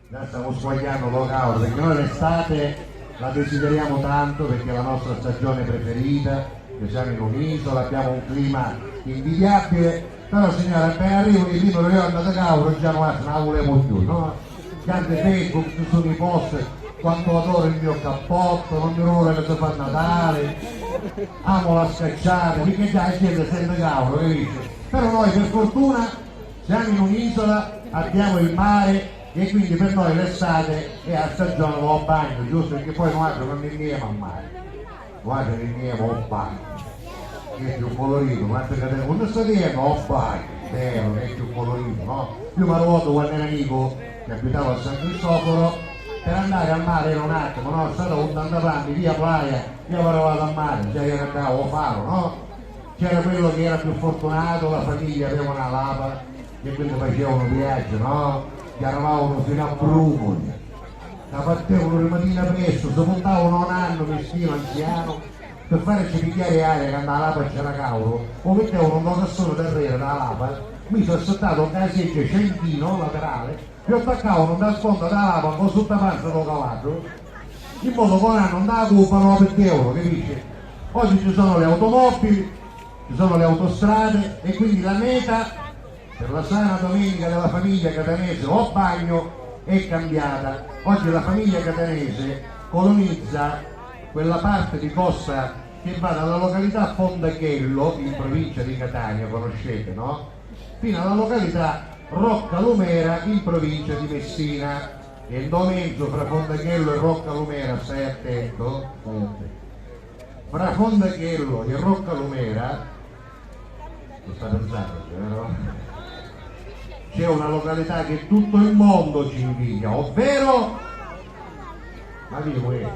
già stiamo squagliando lo cavolo, perché noi l'estate la desideriamo tanto perché è la nostra stagione preferita, che siamo in un'isola, abbiamo un clima invidiabile, però signora appena arrivo di primo che io andate cavolo già non la volevo più, no? Grande Facebook, ci sono i post, quanto adoro il mio cappotto, non mi vuole che si fa Natale, amo la scacciata, perché già siete sempre cavolo, capisci? Però noi per fortuna siamo in un'isola, abbiamo il mare e quindi per noi l'estate è a stagione o bagno, giusto? Perché poi noi non andiamo a mare, noi andiamo a bagno, che è più colorito, quando stiamo o bagno, vero, è più colorito, no? Io mi ricordo quando ero amico che abitavo a San Cristoforo, per andare al mare era un attimo, no? È stato 80 anni, via playa, io ero andato al mare, cioè io andavo a faro, no? C'era quello che era più fortunato, la famiglia aveva una lava e quindi facevano un viaggio, no? Che arrivavano fino a Brumoli, la partevano la mattina presto, si montavano un anno vestito anziano per farci picchiare aria che andava la lava c'era cavolo, o mettevano un cassone terreno dalla lava, mi sono saltato un caseggia centino laterale, mi attaccavano da sponda dalla lava con sotto parte del cavallo, in modo che non andava a cupano per euro, capisci? Oggi ci sono le automobili, ci sono le autostrade e quindi la meta per la sana domenica della famiglia catanese o bagno è cambiata. Oggi la famiglia catanese colonizza quella parte di costa che va dalla località Fondachello in provincia di Catania, conoscete, no? Fino alla località Roccalumera in provincia di Messina, e il mezzo fra Fondachello e Roccalumera, stai attento, fra Fondachello e Roccalumera sta pensando, vero? C'è una località che tutto il mondo ci invidia, ovvero ma dico questo,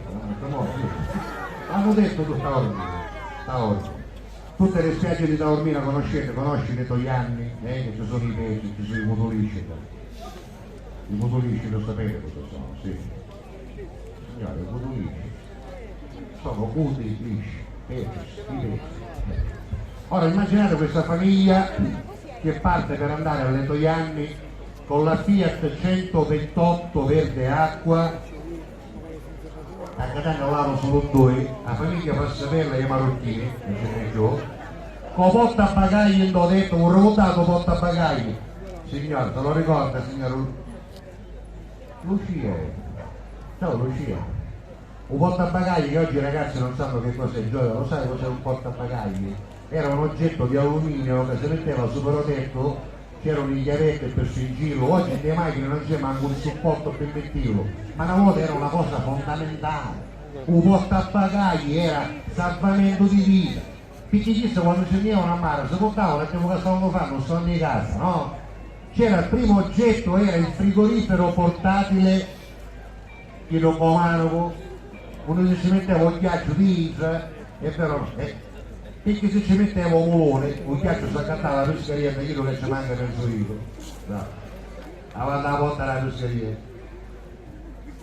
hanno detto tutta Taormina. Tutte le spiagge di Taormina conosci le Toianni, che ci sono i pesci, ci sono i mutulisci. I mutulisci lo sapete cosa sono, sì. Signore, i mutulisci sono cuti, lisci, pesci, i pesci. Ora immaginate questa famiglia che parte per andare alle Toianni con la Fiat 128 verde acqua, a Catania lavano solo due, la famiglia fa sapere i marocchini, non ce ne giù, con porta bagagli, ho detto, un rotato porta bagagli, signor, te lo ricorda signor Lucia? Ciao Lucia, un portabagagli che oggi i ragazzi non sanno che cos'è, Gioia, lo sai cos'è un portabagagli? Era un oggetto di alluminio che si metteva sul protetto, c'erano gli chiavetti per in giro, oggi nelle macchine non c'è manco un supporto per metterlo, ma una volta era una cosa fondamentale, un portabagagli era salvamento di vita, perché chissà quando ci venivano a mare, si portavano e che stavano facendo, non stavano in casa, no? C'era il primo oggetto, era il frigorifero portatile, che lo comandavo, uno si metteva un ghiaccio di Isra, e però perché se ci metteva un molone, un ghiaccio si accattava la pescheria e quello che ci manca nel sorriso, no, avanti la porta alla pescheria,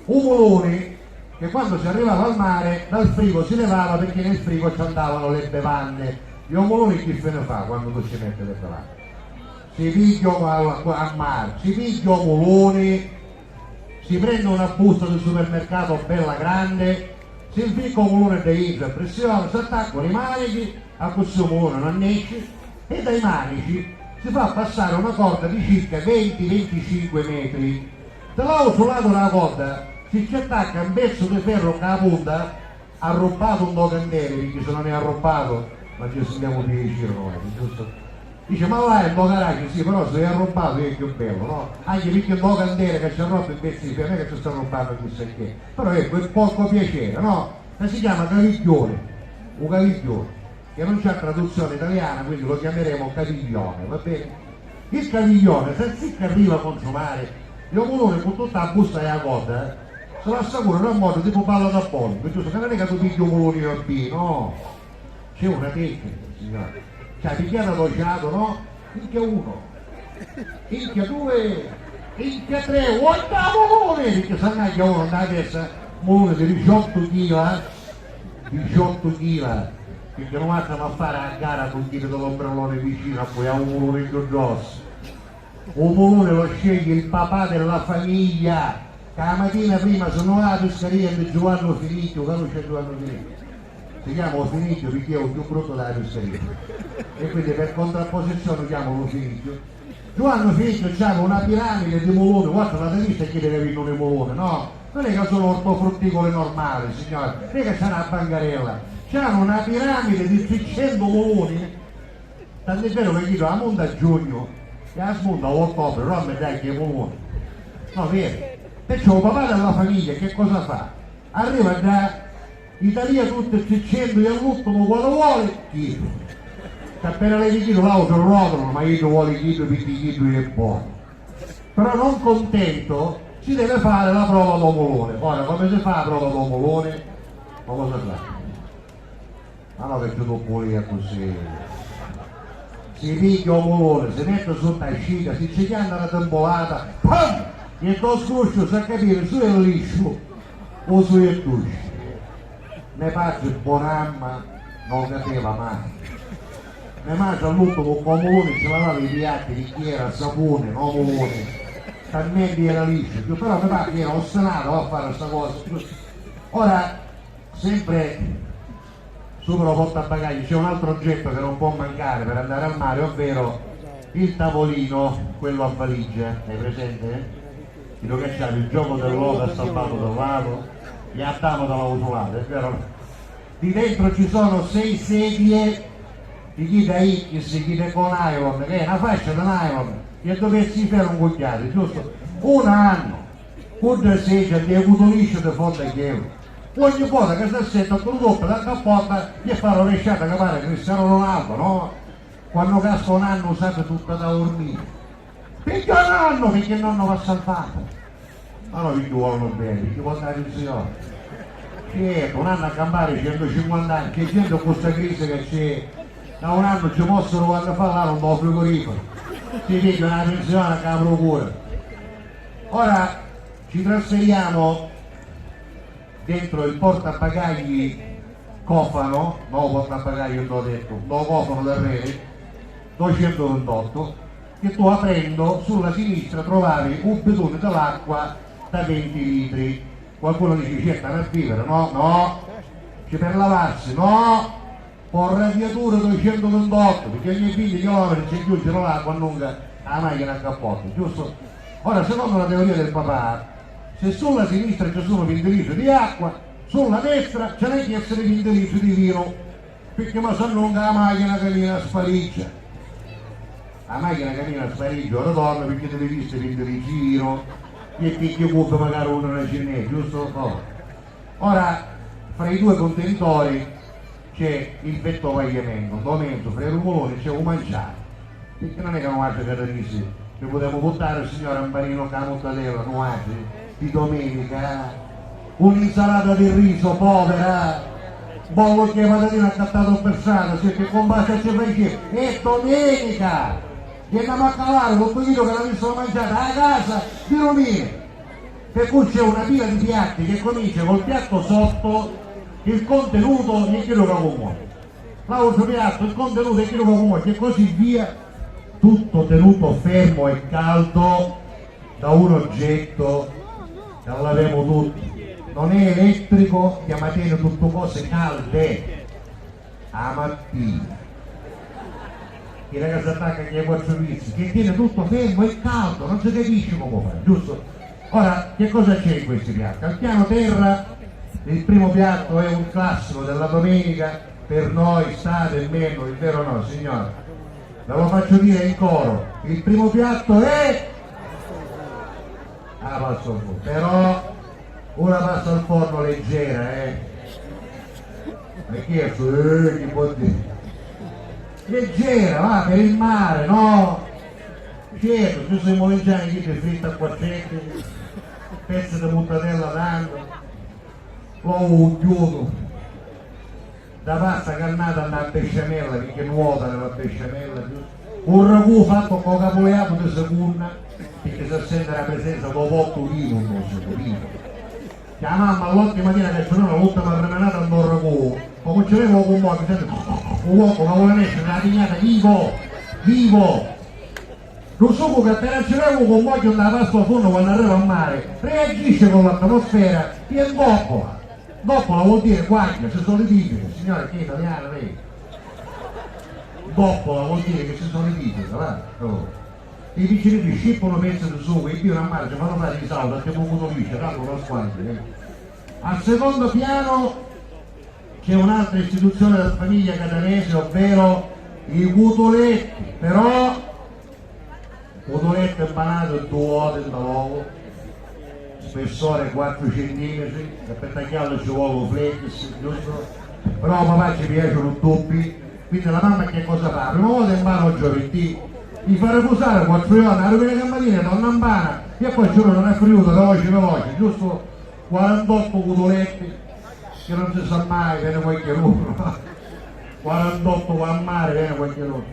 un molone che quando si arrivava al mare dal frigo si levava perché nel frigo ci andavano le bevande, e un molone chi se ne fa quando tu ci metti le bevande? Si piglia al mare, si piglia un molone, si prende una busta del supermercato bella grande, si inficca un molone di idra a pressione, si attaccano i manici, a questo molone non esce e dai manici si fa passare una corda di circa 20-25 metri. Dall'altro sul lato della corda si ci attacca un pezzo di ferro che la punta ha rubato un locandere, perché se non è arrobbato ma ci sentiamo più vicino noi, giusto? Dice ma là è un locaraggio, sì, però se è arrobbato è più bello, no? Anche perché il locandere che ci ha rotto il pezzo di ferro, non è che ci sta rubando chissà che, però ecco è poco piacere, no? Che si chiama caviglione, un caviglione, che non c'è traduzione italiana, quindi lo chiameremo caviglione, va bene? Il caviglione, se che arriva a consumare, il molone con tutta la busta della coda, se lo assicurano a modo tipo palla da bowling, giusto? Che non è che tu pigli un molone bambino, no? C'è una tecnica, signore. Cioè picchiata dociato, no? Inchia uno, inchia due, inchia tre, ottavo molone! Perché se non che uno andava a testa, molone di 18 kg, 18 kg, perché non facciamo a fare a gara con chi dell'ombrellone vicino, poi ha un molone più grosso. Un molone lo sceglie il papà della famiglia, che la mattina prima sono alla pescaria di Giovanni Finicchio, conosce Giovanni Finicchio? Si chiama Finicchio perché è il più brutto della pescaria e quindi per contrapposizione chiamano Finicchio. Giovanni Finicchio c'aveva una piramide di molone, guarda l'avete vista chi deve avere un molone, no? Non è che sono ortofrutticole normali, signore, non è che c'è una bancarella, c'hanno una piramide di 600 moloni, tanto è vero che io la monta a giugno e la smonta a ottobre, però mi dai che molone. No, vero? Perciò il papà della famiglia che cosa fa? Arriva da Italia tutte e 600 e all'ultimo quando vuole, chiedo. Che appena lei chiedo l'auto rotolo, ma io vuole chiedo perché chiedo è buono. Però non contento, si deve fare la prova d'omolone. Ora, come si fa la prova d'omolone? Ma cosa fa? Ma no, che tu non vuoi così. Si picchia omolone, si mette sotto la scica, si ci chiama la tembolata, pam! E il scruscio sa capire su il liscio o su il tuscio. Ne faccio il bonamma, non capeva mai. Ne mangia all'ultimo con omolone, ci lavava i piatti, bicchiera, sapone, no omolone. Talmente era liscio, però mi pare che era ostinato a fare questa cosa. Ora, sempre sopra la portabagagli c'è un altro oggetto che non può mancare per andare al mare, ovvero il tavolino, quello a valigia, hai presente? Quello che c'è il gioco dell'uovo stampato dal lato, gli attamo dalla usulata, è vero? Di dentro ci sono 6 sedie di chi da X, chi da con nylon, che è una fascia di nylon, che dovessi fare un cucchiaio, giusto? Un anno, con da sedia, di avuto liscio di fondo a chiaro. Ogni volta che si assetta il prodotto da cappotta gli fa la rovesciata che pare Cristiano Ronaldo, no? Quando casca un anno usate tutta da dormire. Perché un anno? Perché il nonno va salvato. Ma no, perché vogliono bene, perché vuole andare in signore. Certo, un anno a campare 150 anni, che gente con questa crisi che c'è, da un anno ci mostrano quando fa là non va frigorifero. Si dice una pensione che la procura. Ora ci trasferiamo dentro il portabagagli cofano, no portabagagli l'ho detto, no cofano del re, 228, che tu aprendo sulla sinistra trovavi un bidone dell'acqua da 20 litri. Qualcuno dice cerca per vivere, no, no, c'è per lavarsi, no, con radiatura 228, perché ogni figli che lavano ci chiudono l'acqua lunga la macchina a cappotto, giusto? Ora secondo la teoria del papà, se sulla sinistra ci sono 20 litri di acqua, sulla destra ce n'è che essere 20 litri di vino, perché mi sono lunga la macchina che viene a spariccia. La macchina che viene a spariccia ora torna perché te le viste 20 di giro, e picchio cuffio magari uno nel cinese, giusto? No. Ora, fra i due contenitori c'è il vetto pagliamento, domento, fra i rumoloni c'è un mangiare, perché non è che non mangia catarisi, che potevo buttare il signore Ambarino che la mozzarella, non mangi, di domenica, un'insalata di riso povera, bollo che patatino accattato per strada, cioè che con base a ce è domenica! E andiamo a calare tutto quello che l'avessero mangiato a casa di Romine, per cui c'è una pila di piatti che comincia col piatto sotto, il contenuto e quello che commuove, l'altro piatto, il contenuto e quello che commuove e così via, tutto tenuto fermo e caldo da un oggetto che l'abbiamo tutti, non è elettrico, che mantiene tutte cose calde a mattina. Che ragazzi attacca che è 4 vizi, che tiene tutto fermo e caldo, non si capisce come fare, giusto? Ora, che cosa c'è in questi piatti? Al piano terra, il primo piatto è un classico della domenica, per noi state meno, il vero no, signore. Ve lo faccio dire in coro, il primo piatto è... Ah, pasta al forno, però una pasta al forno leggera, Perché chi può dire? Leggera, va, per il mare, no? Certo, ci siamo leggiani che fritta a quattretti, pezzi di mortadella tanto, l'uovo ungiuto, da pasta cannata alla besciamella, perché nuota nella besciamella, un ragù fatto con capoleato di seconda, perché si sente la presenza dopo 8 vivo, non si capisce. La mamma all'ottima mattina che c'è l'ultima remenata al ragù, come ce l'avevo con un uomo che vuole essere una pignata vivo, lo succo che appena ce l'avevo con voglio andare a pasta al fondo quando arriva al mare, reagisce con l'atmosfera e goppola. Goppola vuol dire guaglia, ci sono le digite, signore, che è italiana lei. Goppola vuol dire che ci sono le digite, va? Oh. I vicini di scippano pezzo di sugo e più a mare ci fanno fare i salti perché non potuto lisce, tanto non squadri. Al secondo piano c'è un'altra istituzione della famiglia catanese, ovvero i cutoletti, però cutoletto impanato e 2 ore dall'uovo, spessore 4 cm, e per tagliarlo ci vuole flex, giusto? Però papà ci piacciono dubbi, quindi la mamma che cosa fa? Prima volta impara giovedì, gli fa riposare 4 ore, arriva la mattina, torna in pana, e poi il giorno non è friuto, veloce, giusto 48 cutoletti, che non si sa mai, viene qualche uno, 48 va a mare, viene qualche uno.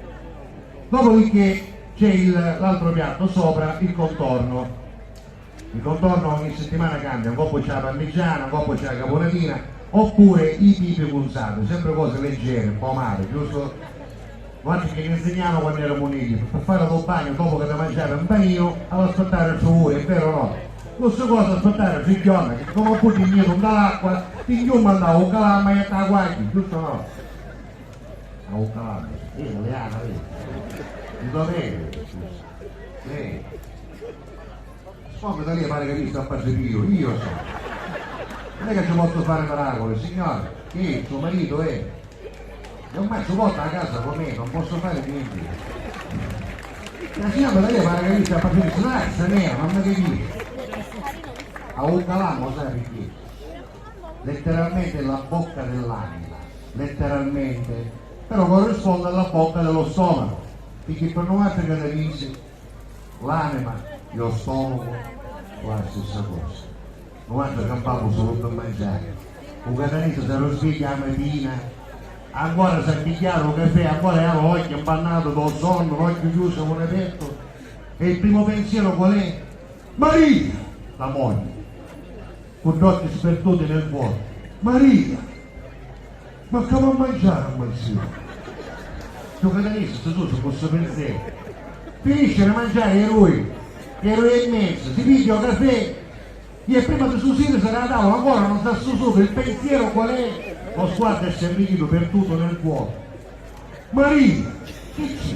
Dopodiché c'è l'altro piatto sopra, il contorno. Il contorno ogni settimana cambia, un po' c'è la parmigiana, un po' c'è la caponatina, oppure i pipi punzati, sempre cose leggere, un po' amare, giusto? Guardi che mi insegnavano quando ero muniti, per fare il bagno dopo che ti mangiare un panino, ad aspettare il suo ore, è vero o no? Lo stesso cosa aspettare il figlione, che come un po' di niente dall'acqua, ti chiumo andavo un calamma e a guagli, giusto o no? A un calamma, Leana, vedi? Di dovere, lei. Poi da lì pare che mi sta a fare io so. Non è che ci posso fare miracoli, signore, che il suo marito è. E ormai ci porta a casa con me, non posso fare niente. La signora da lì pare che mi sta a fare snazza nera, non mi capisce. A un calammo, sai perché? Letteralmente la bocca dell'anima, letteralmente, però corrisponde alla bocca dello stomaco, perché per 90 canadesi l'anima e lo stomaco è la stessa cosa. 90 campavo solo per mangiare, un catanese se lo sveglia la mattina, ancora si è picchiato un caffè, ancora ha l'occhio impannato dal sonno, l'occhio chiuso con aperto, e il primo pensiero qual è? Maria, la moglie, con gli occhi sperduti nel vuoto. Maria, ma che va a mangiare a mansione? Tu catanese, se tu su questo pensiero, finisce di mangiare lui, che ero in mezzo, si piglia un caffè, e prima di susire se la tavola, ancora non sta su, il pensiero qual è? Lo sguardo è servito perduto nel vuoto. Maria, che c'è?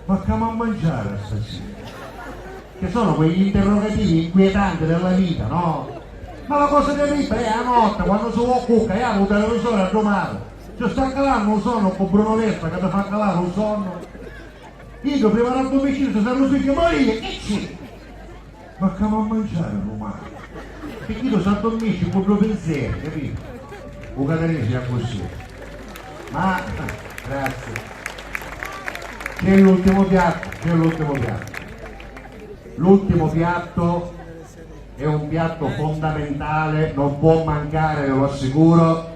Ma che va a mangiare stasera? Che sono quegli interrogativi inquietanti della vita, no? Ma la cosa terribile è la notte, quando si vuole cucca, io ho il televisore a domani, ci sta calando un sonno con Bruno Vespa che ti fa calare un sonno. Io prima del domicilio si stanno su che Maria, che c'è? Ma che va a mangiare domani? Perché io si addormisce con due pensieri, capito? Un catanese è così. Ma, grazie. C'è l'ultimo piatto, L'ultimo piatto è un piatto fondamentale, non può mancare, ve lo assicuro.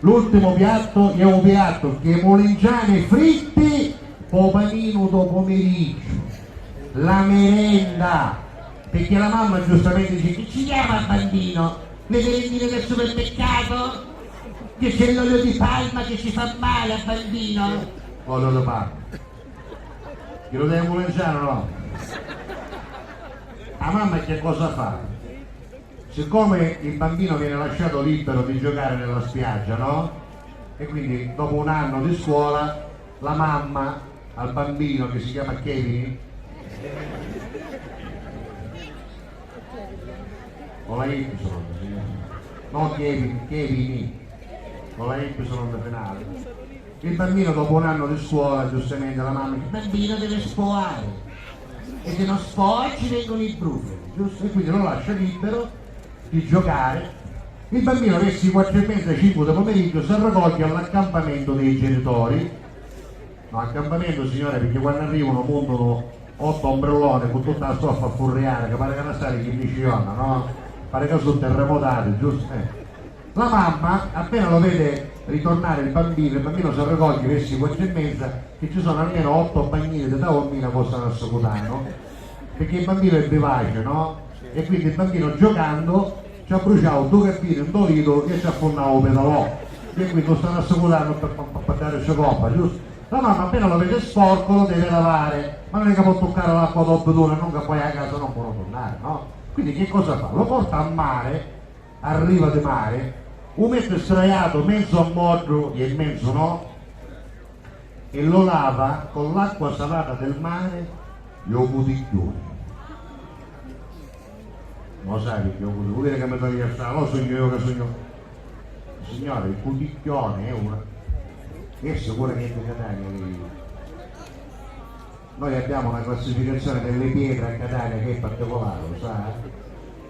L'ultimo piatto è un piatto che molingiane fritti o panino dopo pomeriggio, la merenda, perché la mamma giustamente dice che ci chiama il bambino, le merendine del supermercato, che c'è l'olio di palma che ci fa male al bambino. Olio di palma, che lo deve molingiare o no? La mamma che cosa fa? Siccome il bambino viene lasciato libero di giocare nella spiaggia, no? E quindi dopo un anno di scuola la mamma al bambino che si chiama Kevin, con la Y, non Kevin, con la Y finale. Il bambino dopo un anno di scuola, giustamente la mamma dice: il bambino deve sfoare, e se non sfoa ci vengono i brufoli, giusto? E quindi lo lascia libero di giocare. Il bambino verso i 4:30, 5 del pomeriggio si raccoglie all'accampamento dei genitori. No, accampamento, signore, perché quando arrivano montano 8 ombrellone con tutta la stoffa a furriare, che pare che non stare che miciona, no? Pare che sono terremotati, giusto? La mamma, appena lo vede ritornare il bambino si raccoglie verso i 4:30, che ci sono almeno 8 bagnini di tavolina che possono assicurare, no? Perché il bambino è vivace, no? E quindi il bambino giocando ci ha bruciato 2 cappine, un dolito e ci ha fondato un pedalò, e quindi lo stanno assicurando per dare sua coppa, giusto? La mamma appena lo vede sporco lo deve lavare, ma non è che può toccare l'acqua dopo d'una, non che poi a casa non può tornare, no? Quindi che cosa fa? Lo porta a mare, a riva di mare, lo mette sdraiato mezzo a modo e mezzo no, e lo lava con l'acqua salata del mare e o buticchione. Ma sai che vuol dire che mi toglie il sale, lo sogno io che sogno. Signore, il buticchione è una. È sicuro che è Catania. Noi abbiamo una classificazione delle pietre a Catania che è particolare, lo sa?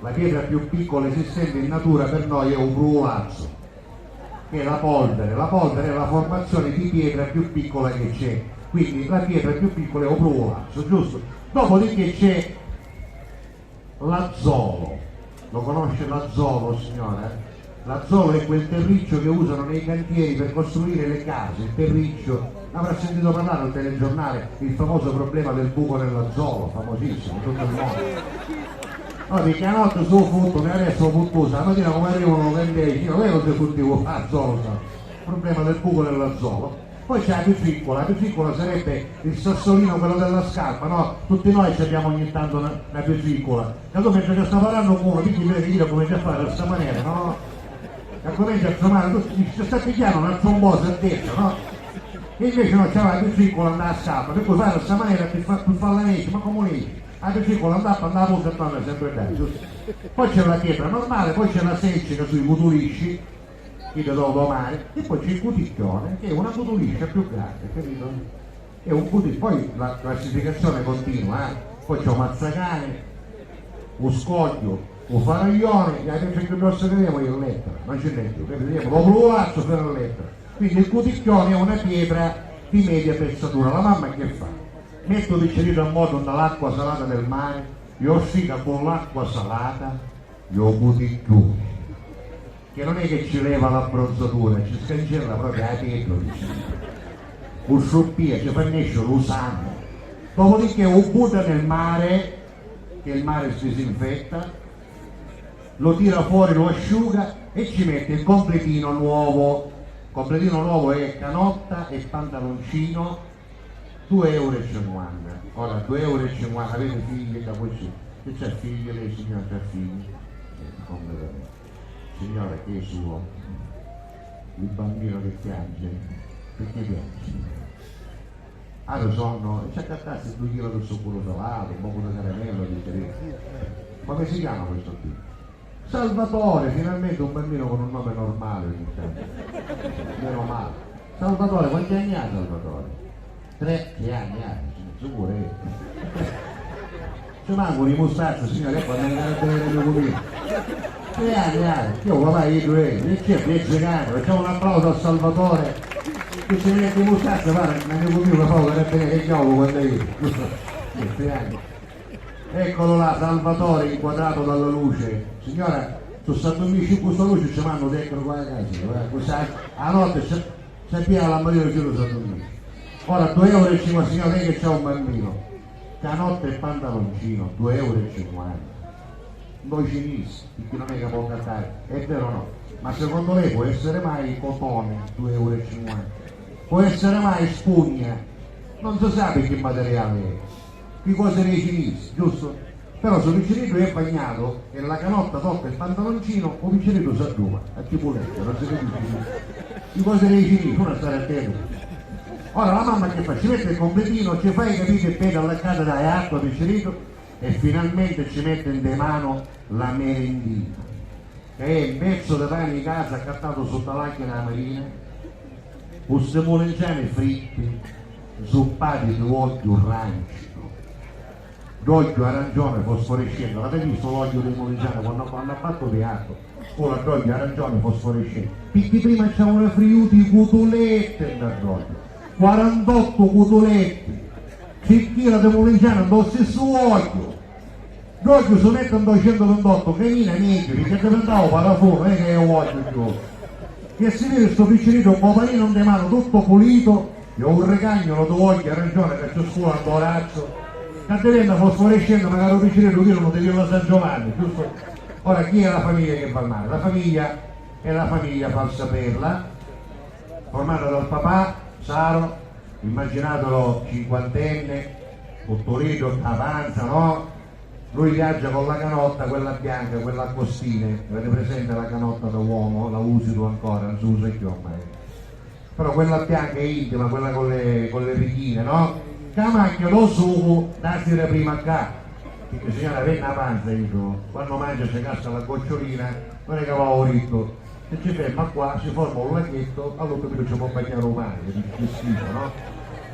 La pietra più piccola esistente in natura per noi è un brulazzo, che è la polvere. La polvere è la formazione di pietra più piccola che c'è, quindi la pietra più piccola è un brulazzo, giusto? Dopodiché c'è l'azzolo. Lo conosce l'azzolo, signore? L'azzolo è quel terriccio che usano nei cantieri per costruire le case, il terriccio. Avrà sentito parlare al telegiornale il famoso problema del buco nell'azzolo, famosissimo, in tutto il mondo. Allora, perché a notte su futto, che adesso puttusa, la mattina come arrivano i cantieri, io vedo se coltivo azzolo, il problema del buco nell'azzolo. Poi c'è la più piccola sarebbe il sassolino, quello della scarpa, no? Tutti noi abbiamo ogni tanto una più piccola. E tu mentre che sta parlando con uno, ti vede che io comincia a fare in questa maniera, no? E comincia a chiamare, tu dici, sta picchiando una trombosa a destra, no? E invece non c'era la più piccola andava a scarpa, per cui fare in questa maniera per fare la legge, ma come lì? La più piccola andava a punta e torna sempre bene, giusto? Poi c'è la pietra normale, poi c'è la selcica sui cutulisci, che lo devo domare, e poi c'è il cuticchione, che è una cutuliscia più grande, capito? È un poi la classificazione continua, poi c'è un mazzacane, un scoglio, un faraglione, e la più grossa che vediamo è in lettera, non ce n'è più, vediamo lo brulazzo per la lettera. Quindi il cuticchione è una pietra di media pezzatura. La mamma che fa? Mette un bicchierino a moto nell'acqua salata del mare, io oscilla con l'acqua salata, io cuticchione, che non è che ci leva la bronzatura, ci scancella proprio la pietra, un soppia, ci fa nascere l'usanno. Dopodiché lo butta nel mare, che il mare si disinfetta, lo tira fuori, lo asciuga e ci mette il completino nuovo. Il completino nuovo è canotta e pantaloncino, 2,50 €. Ora 2,50 €, avete figli da così? Che c'è figli, lei signora c'ha figli? Completamente. Signora, che è suo? Il bambino che piange, perché piange? Allora sono, c'è accattarsi 2 kg di succo salato, un po' di caramello, di cerezza. Come si chiama questo qui? Salvatore, finalmente un bambino con un nome normale ogni tanto. Meno male. Salvatore, quanti anni ha Salvatore? 3 anni ha, sicuro ci mancano i mustacci, signore, quando andare a tenere il mio cugino. 3 anni ha, io papà io 2 anni, e c'è 10 anni, facciamo un applauso a Salvatore, che si mette i mustacci, guarda, il mio cugino fa per tenere il cavolo quando è io. 3 anni. Eccolo là, Salvatore inquadrato dalla luce. Signora, su Santo Domingo questa luce ci vanno dentro qua a casa, a notte c'è piena la lampadina di Santo Domingo. Ora 2,50 €, signora, lei che c'ha un bambino, canotta e pantaloncino, 2,50 €. Noi cinesi, perché non è che può cattare, è vero o no? Ma secondo lei può essere mai cotone, 2,50 €? Può essere mai spugna? Non si sa che materiale è. Che cosa nei cinesi, giusto? Però se il vicinito è bagnato e la canotta tocca il pantaloncino, o vicinito si adduma, a tipo letto, non si capisce. Che cosa nei cinesi, uno stare attento. Ora la mamma che fa? Ci mette il completino, ci fai capire che pega allaccata da acqua vicinito e finalmente ci mette in mano la merendina, che è il pezzo di pane di casa accattato sotto la macchina della marina, un semolenciani fritti, zuppati di olio rancio, d'olio arancione fosforescente. L'avete visto l'olio dei molisani quando ha fatto piatto? Ora d'olio arancione fosforescente. Perché prima c'erano friuti cotolette nell'olio, 48 cotolette, 6 kg di molisani allo stesso olio. L'olio si mette in 228, che mina niente, perché diventava parafumo, non è che è un olio più. Che si vede sto piccerino, un po' panino di mano tutto pulito, e un recagnolo d'olio arancione che c'è scuola al corazzo. Cadevenda fosforescente, magari un piccerino che non devi a San Giovanni, giusto? Ora chi è la famiglia che fa male? La famiglia è la famiglia Falsaperla, formata dal papà Saro, immaginatelo cinquantenne, Pottorito, avanza, no? Lui viaggia con la canotta, quella bianca, quella a costine, avete presente la canotta da uomo? La usi tu ancora, non si usa più ormai. Però quella bianca è intima, quella con le richine, no? Camacchio lo sugo, datela prima qua. Perché signora venne avanti, dico, quando mangia si cassa la gocciolina, non è che va ritto. Se ci ferma qua, si forma un laghetto, allora capito ci può bagnare un mare, che schifo, no?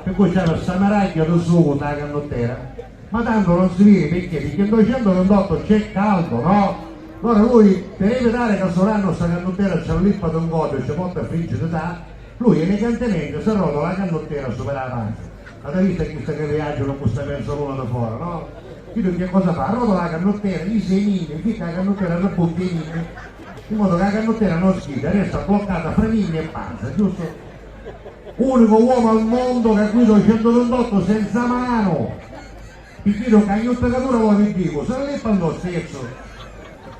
Per cui c'è la samaraglia del sugo dalla cannottera, ma tanto non si vede perché in 228 c'è caldo, no? Allora lui, per evitare che saranno sta cannottera c'è l'ippa di un godo e ci porta a friggere da, lui elegantemente si arrotola la cannottera sopra la pancia. Avete visto che viaggiano con questa mezzaluna da fuori, no? Quindi che cosa fa? Arrotola la cannottera, i semini, fica la cannottera nel bocchino, in modo che la cannottera non schida, resta bloccata fra miglia e panza, giusto? Unico uomo al mondo che guida 128 senza mano. Ti chiedo che ogni peccatura vuole dico, se lei fa lo stesso.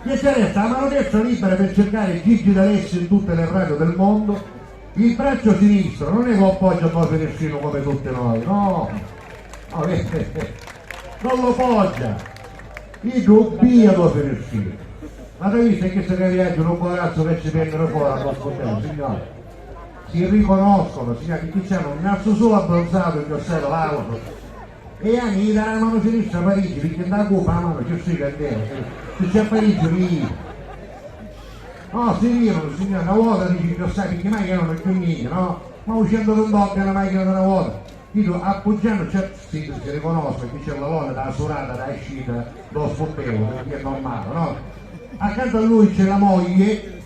Che c'è resta la mano destra libera per cercare Gigi D'Alessio in tutte le radio del mondo. Il braccio sinistro non è che lo appoggia a poi finestrino come tutti noi, no. No, non lo poggia. Il dubbia lo finestrino. Ma hai visto che se ne viaggiano un ragazzo che ci prendono fuori allo sportello, signore? Si riconoscono, signori, che c'hanno un naso solo abbronzato, il osservo l'auto e anche dalla mano sinistra a Parigi, perché da Cuba la mano c'è si candela, se c'è a Parigi lì. No, si ridono, signore, una volta dici che sai perché mai che non è più niente, no? Ma uscendo da un doppio la macchina da una volta. Dico, appoggiando, cioè, si riconosce che c'è la lona da surata, da uscita, lo sportello, perché è normale, no? Accanto a lui c'è la moglie.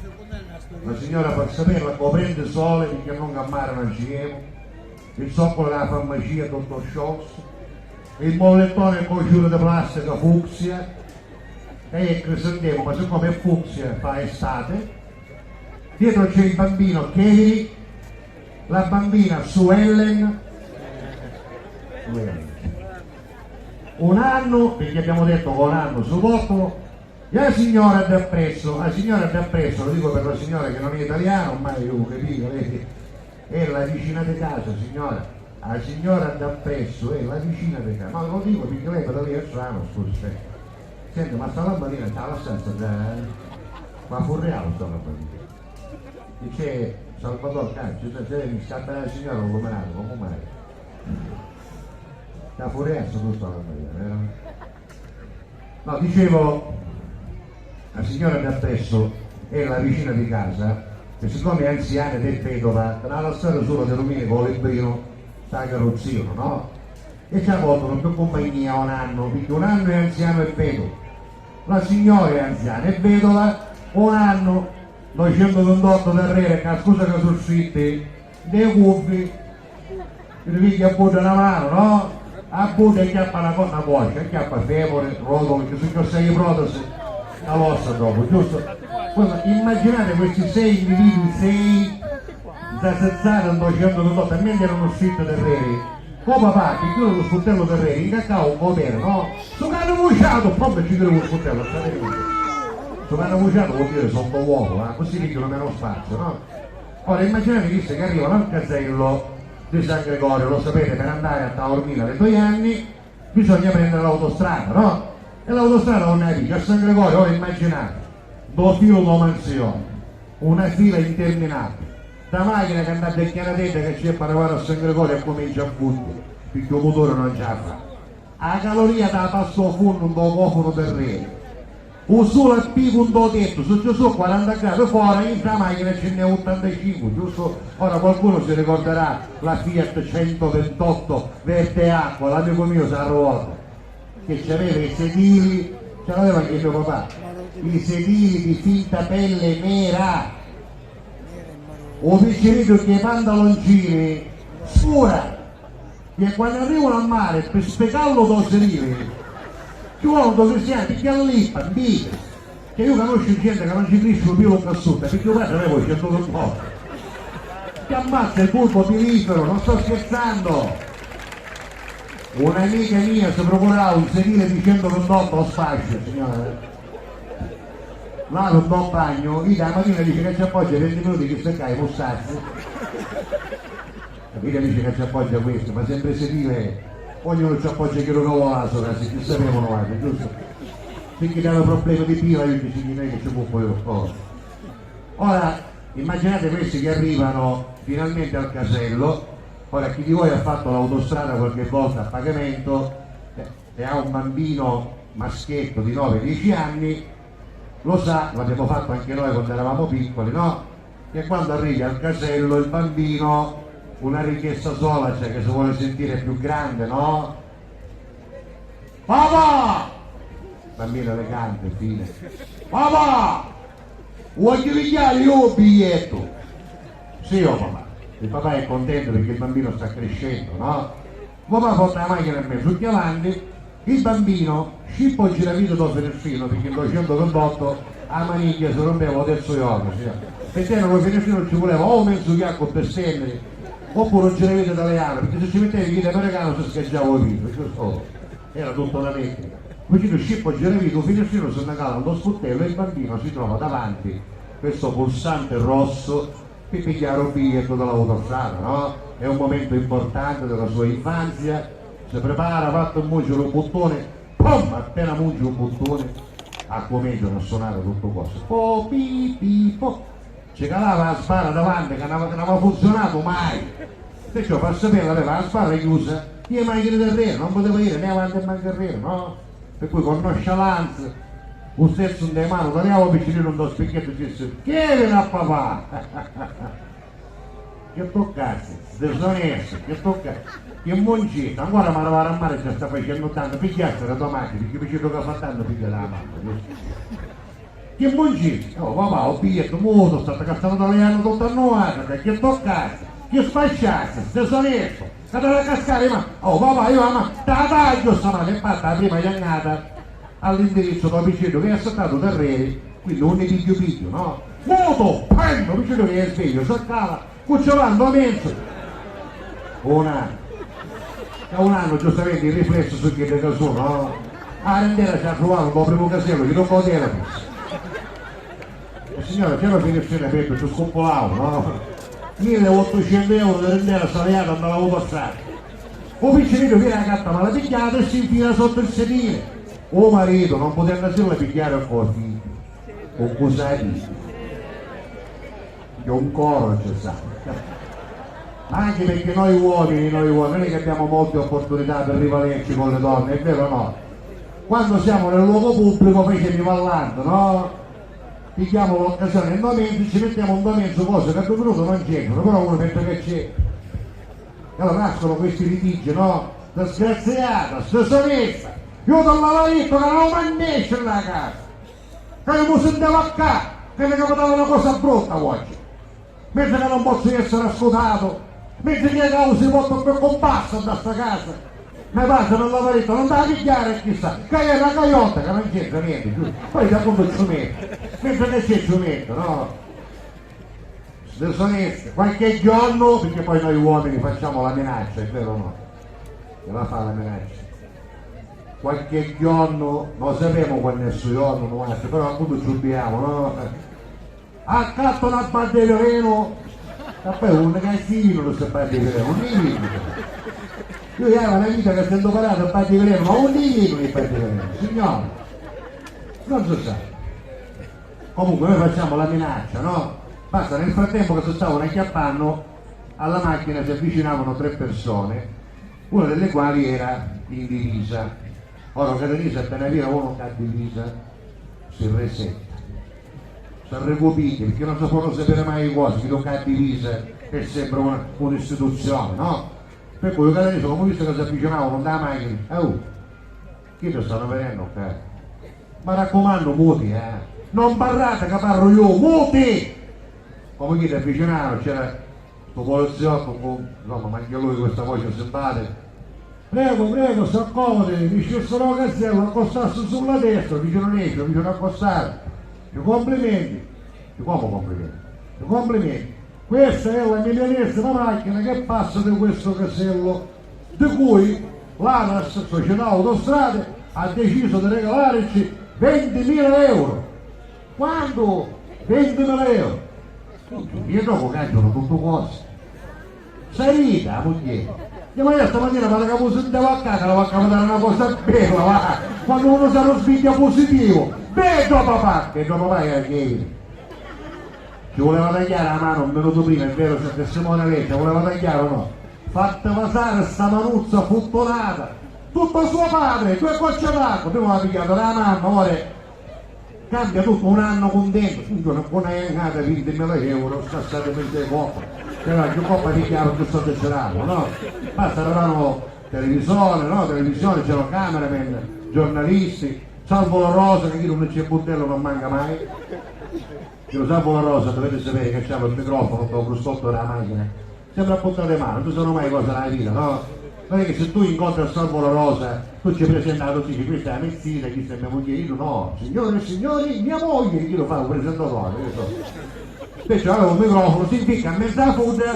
La signora per saperla prende sole perché non a mare non ci è, il zoccolo della farmacia tutto sciolto, il bollettone con giuro di plastica fucsia, e è crisantemo, ma siccome è fucsia fa estate, dietro c'è il bambino Kelly, la bambina Suellen, un anno, perché abbiamo detto che un anno su voto. E la signora da presso, lo dico per la signora che non è italiana, ormai io capisco, lei è la vicina di casa, signora. La signora da presso è la vicina di casa. Ma lo dico perché lei per lì è strano, scusi. Senti, ma sta lampadina c'ha la stanza da. Ma fu reale sta lampadina. Dice Salvatore Caccio, se mi scappa la signora non lo merato, come mai? Sta fuori adesso tutta la lampadina, vero? No, dicevo. La signora da presso è la vicina di casa e siccome è anziana ed è vedova, non ha lasciato solo di dormire con il librino sta carrozzino, no? E ci ha portato più compagnia un anno, perché un anno è anziano e vedovo. La signora è anziana e vedova, un anno, 228 terrere, che scusa che sono scritti, dei cuffi, li piglia a buttare una mano, no? A buttare e chiappa una cosa buona, chiappa femore, rotolo, che sono sei protesi. La vostra dopo, giusto? Immaginate questi 6 individui, 6 da sezzare un 228, talmente erano scritti terreni. Come papà, che chiude lo sportello terreni, in cacao un po' bene, no? Sono hanno buciato, proprio ci chiude lo sportello, state lì. Sono hanno buciato vuol dire sotto uovo, così picchiano meno spazio, no? Ora immaginate che arrivano al casello di San Gregorio, lo sapete, per andare a Taormina per 2 anni bisogna prendere l'autostrada, no? E l'autostrada non è lì, a San Gregorio, ora immaginate, 2 filo di mansione, una fila interminabile, da macchina che andate a Chiaratetta che c'è per arrivare a San Gregorio e comincia a buttare, perché il motore non ce la fa. La caloria da passo a fondo un po' cofono per re, un solo a pico un po' tetto, se ci sono 40 gradi fuori, in la macchina ce n'è 85, giusto? Ora qualcuno si ricorderà la Fiat 128 verde acqua, l'amico mio si arruota, che c'aveva i sedili, ce l'aveva anche mio papà, i sedili di finta pelle nera, un piccerino che i pantaloncini scura, che quando arrivano a mare per spiegarlo da sedili, ci vuole dove siamo, perché all'ippa, dite, che io conosco gente che non ci cresce più lo cassuta, perché io padre avevo 128, ti ammazza il bulbo pilifero, non sto scherzando. Un'amica mia si procurava un sedile di 128 lo spazio, signore. Là non do bagno, lì la mattina dice che ci appoggia 20 minuti che se cai, mussazzi. mica dice che ci appoggia questo, ma sempre si dire ognuno ci appoggia che lo vuole, se ci sapevano guarda, giusto? Finché hanno problemi di pila io dico che ci può poi cosa. Ora immaginate questi che arrivano finalmente al casello. Ora chi di voi ha fatto l'autostrada qualche volta a pagamento e ha un bambino maschietto di 9-10 anni lo sa, l'abbiamo fatto anche noi quando eravamo piccoli, no? Che quando arrivi al casello il bambino una richiesta sola, cioè che si vuole sentire più grande, no? Papà! Bambino elegante, fine. Papà! Voglio pigliare io il biglietto? Sì, oh papà. Il papà è contento perché il bambino sta crescendo, no? Papà porta la macchina in mezzo tutti avanti, il bambino scippa il giravito dopo il finestrino perché il 228 a maniglia si rompeva lo terzo giorno, e te non finestrino ci voleva o mezzo chiacco per stendere oppure un giravito italiano, perché se ci mettevi chi per regalo si scheggiava il viso, era tutta una tecnica. Quindi scippa il giravito, il finestrino si annacala allo sportello e il bambino si trova davanti questo pulsante rosso per pigliare un biglietto dell'autostrada, no? È un momento importante della sua infanzia, si prepara, fatto il mungere un bottone, pum, appena munge un bottone, cominciano a suonare tutto questo, po, pi, pi, po. Ci calava la spara davanti che non aveva funzionato mai, perciò fa sapere aveva la spara chiusa, io macchina del re, non poteva dire né avanti né indietro, no? Per cui con nonchalance, un stesso in mano, torniamo vicino un specchietto e disse, che viene a papà? Che toccassi, desonesto, che toccassi, che muncito, ancora mi arrivare a mare ci sta facendo tanto, pigliasse la tua macchina, perché mi ci tocca tanto pigliare la mamma. Che muncito, oh papà, ho biglietto muto, state castando italiano tutto annuato, che toccassi, che spacciassi, desonesto, che te la cascare, ma, oh papà, io ma, te la taglio stamattina, e fatta la prima chiangata all'indirizzo da vicino che è saltato da re, quindi non ne piglio, no? Muto, pam, vicino che è sveglio, saltava, cucciolando a mezzo. Un anno giustamente il riflesso su chi è su, no? A rendere ci ha trovato un po' primo casello che non poteva più. E signora, c'era finestrina aperta, ci scoppolavo, no? 1800 euro di rendere saliata andava all'autostrada. Un piccerino viene la gatta malapigliata e si infila sotto il sedile. O marito, non poteva andare a pigliare un po' di un così, che un coro c'è stato. Anche perché noi uomini non è che abbiamo molte opportunità per rivalerci con le donne, è vero o no? Quando siamo nel luogo pubblico facciamo ballando, no? Pigliamo l'occasione nel momento, ci mettiamo un momento, cose che a 2 minuti non c'entrano, però uno pensa che c'è. E allora nascono questi litigi, no? La sgraziata, stesonetta, io dal lavaretto che non mannesce nella casa, che mi sentivo a casa, che mi capitava una cosa brutta oggi, mentre che non posso essere ascoltato, mentre che cavolo si porta più compasso da sta casa, mi passa nel lavaretto, non da pigliare chissà, che è una cagliotta che non c'entra niente, giusto? Poi da appunto il ciumetto, mentre che c'è il ciumetto, no? Desoneste, qualche giorno, perché poi noi uomini facciamo la minaccia, è vero o no? Che la fa la minaccia? Qualche giorno, non sappiamo quando è il suo giorno, però appunto ci ubbiamo, no? Accatto una parte di veleno, e poi un casino non si parte di veleno, un divino. Io avevo una vita che sento parato a parte di veleno, ma un divino di parte di veleno, signore, non si sa. Comunque noi facciamo la minaccia, no? Basta, nel frattempo che si stavano acchiappando, alla macchina si avvicinavano 3 persone, una delle quali era in divisa. Ora che divisa appena via uno che ha divisa si resetta, si recupite, perché non si possono sapere mai i cose, chi non ha divisa è sempre un'istituzione, no? Per cui che divisa, come visto che si avvicinavano dalla macchina, chi ti stanno venendo qua? Ma raccomando, muti, non parlate che parlo io, muti! Come chi ti avvicinava, c'era questo poliziotto con, insomma, ma anche lui questa voce simpatica. Prego, si accomodi, mi scelgono la castello, accostarsi sulla destra, vicino esce, vicino accostare. I complimenti. E come complimenti? I complimenti. Questa è la milionesima macchina che passa di questo casello, di cui l'ANAS, Società Autostrade, ha deciso di regalarci 20.000 euro. Quando? 20.000 euro. Io dopo cangiano tutto cose. salita la moglie. Io ma io stamattina per la capo sentivo a casa, la vacca dare una cosa bella, va! Quando uno sa lo sfiglio positivo, vedo papà! Che tuo papà era che ci voleva tagliare la mano un minuto prima, è vero, se Simone Leccia, voleva tagliare o no? Fatta passare sta manuzza futtonata, tutto suo padre, due gocce d'acqua, prima l'ha pigliato la mamma, ora cambia tutto un anno contento, non è nata 20.000 euro, sta stato per te coppa, però che coppa di chiaro che sto tesserando, no? Basta avevano televisione, no? Televisione, c'erano cameraman, giornalisti, salvo la rosa che io non c'è puntello non manca mai. Io salvo la rosa, dovete sapere che c'è il microfono con lo cruscotto della macchina, sembra a puntate mano, non sono mai cose nella vita, no? Non è che se tu incontri a Salvo la Rosa, tu ci presenti così, che questa è la mezzina, questa è mia moglie, io no, signore e signori, mia moglie, chi lo fa un presentatore, invece aveva un microfono, si impicca a mezza fuga,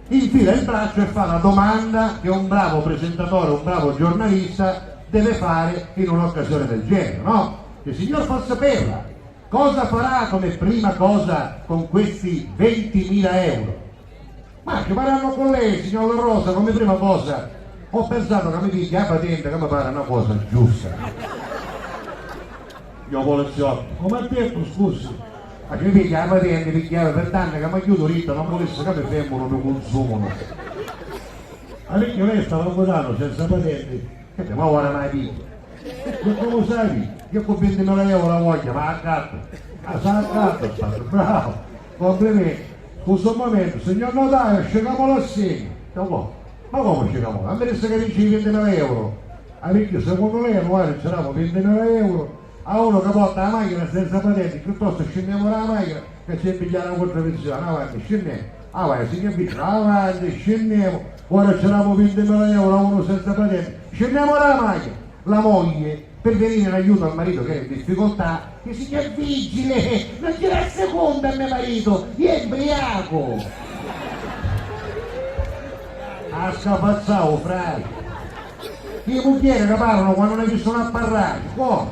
infila il braccio e fa la domanda che un bravo presentatore, un bravo giornalista deve fare in un'occasione del genere, no? Il signor fa saperla, cosa farà come prima cosa con questi 20.000 euro? Ma che faranno con lei, signor La Rosa, come prima cosa? Ho pensato che mi piglia la patente che mi pare una cosa giusta. Io poliziotto, come ha detto, scusi? Ma che mi piglia la patente, picchiava per anni che mi chiudo ritto, non volesse che mi fermano, mi consumano. Allora lei stava guardando senza patente, che ma ora mai piglia? E come sai? Io con 20.000 euro la voglio, ma a gatto. Ah, sa a gatto, bravo, complimenti. Scusa un momento, signor notaio, scegliamo l'assegno. Ma come scegliamo? A me resta che vinci 20.000 euro. Allora, secondo lei annuale c'eravamo 20.000 euro a uno che porta la macchina senza patente, piuttosto scendiamo la macchina che c'è pigliare una contravvenzione. Avanti, scendiamo. Ah vai, signor Vitro, avanti, scendiamo. Ora c'eravamo 20.000 euro a uno senza patente. Scendiamo la macchina. La moglie, per venire in aiuto al marito che era in difficoltà, che signor vigile, non gira seconda a mio marito, è embriaco. A scapazzavo, frate. I mucchieri che parlano quando ne sono apparrati, come?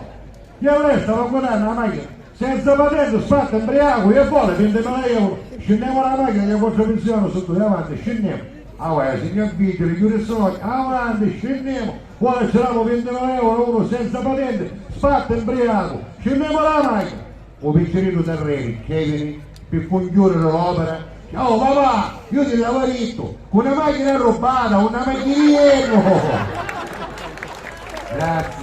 Io lei stavo guardando la macchina, senza patente, sfatta, embriaco, io vuole 20.000 euro, scendiamo la macchina, che faccio pensione sotto, avanti, scendiamo. Ah, vai, signor vigile, chiude il sonno, avanti, scendiamo. Ora c'eravamo 20.000 euro, uno senza patente, sfatta, embriaco, scendiamo la macchina. O piccerino terreni, chiedili, per congiurare l'opera. Oh papà, io ti lavoretto, con una macchina rubata, una macchina. Grazie.